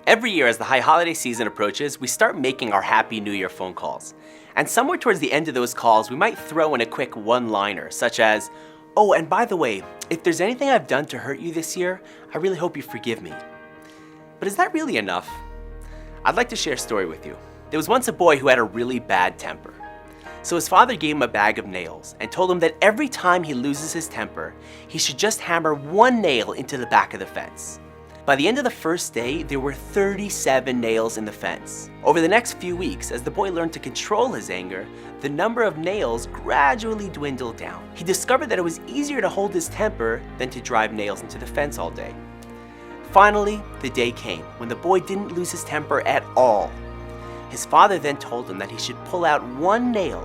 Every year as the high holiday season approaches, we start making our Happy New Year phone calls. And somewhere towards the end of those calls, we might throw in a quick one-liner, such as, "Oh, and by the way, if there's anything I've done to hurt you this year, I really hope you forgive me." But is that really enough? I'd like to share a story with you. There was once a boy who had a really bad temper. So his father gave him a bag of nails and told him that every time he loses his temper, he should just hammer one nail into the back of the fence. By the end of the first day, there were 37 nails in the fence. Over the next few weeks, as the boy learned to control his anger, the number of nails gradually dwindled down. He discovered that it was easier to hold his temper than to drive nails into the fence all day. Finally, the day came when the boy didn't lose his temper at all. His father then told him that he should pull out one nail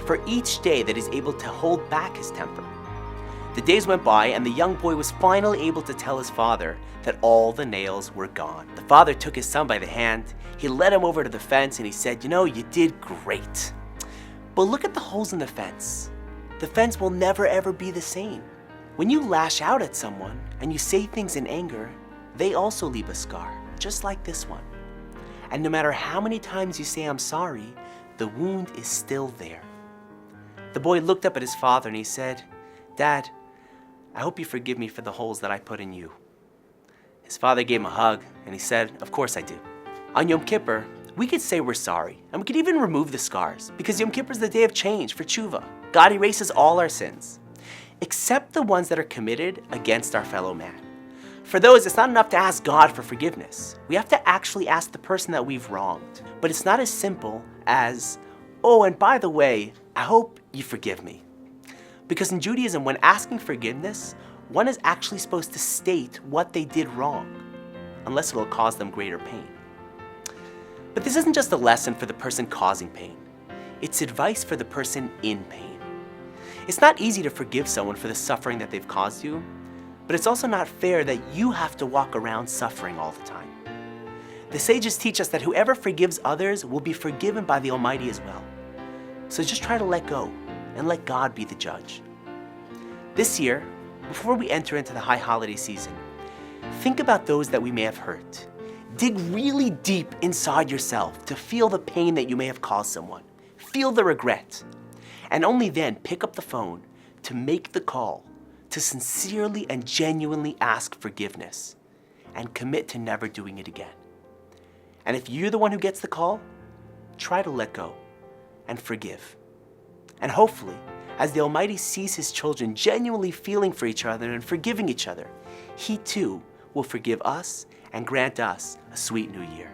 for each day that he's able to hold back his temper. The days went by and the young boy was finally able to tell his father that all the nails were gone. The father took his son by the hand, he led him over to the fence and he said, "You did great. But look at the holes in the fence. The fence will never ever be the same. When you lash out at someone and you say things in anger, they also leave a scar, just like this one. And no matter how many times you say I'm sorry, the wound is still there." The boy looked up at his father and he said, "Dad, I hope you forgive me for the holes that I put in you." His father gave him a hug and he said, "Of course I do." On Yom Kippur, we could say we're sorry and we could even remove the scars because Yom Kippur is the day of change for tshuva. God erases all our sins, except the ones that are committed against our fellow man. For those, it's not enough to ask God for forgiveness. We have to actually ask the person that we've wronged. But it's not as simple as, "Oh, and by the way, I hope you forgive me." Because in Judaism, when asking forgiveness, one is actually supposed to state what they did wrong, unless it'll cause them greater pain. But this isn't just a lesson for the person causing pain. It's advice for the person in pain. It's not easy to forgive someone for the suffering that they've caused you, but it's also not fair that you have to walk around suffering all the time. The sages teach us that whoever forgives others will be forgiven by the Almighty as well. So just try to let go and let God be the judge. This year, before we enter into the high holiday season, think about those that we may have hurt. Dig really deep inside yourself to feel the pain that you may have caused someone. Feel the regret. And only then pick up the phone to make the call to sincerely and genuinely ask forgiveness and commit to never doing it again. And if you're the one who gets the call, try to let go and forgive. And hopefully, as the Almighty sees His children genuinely feeling for each other and forgiving each other, He too will forgive us and grant us a sweet new year.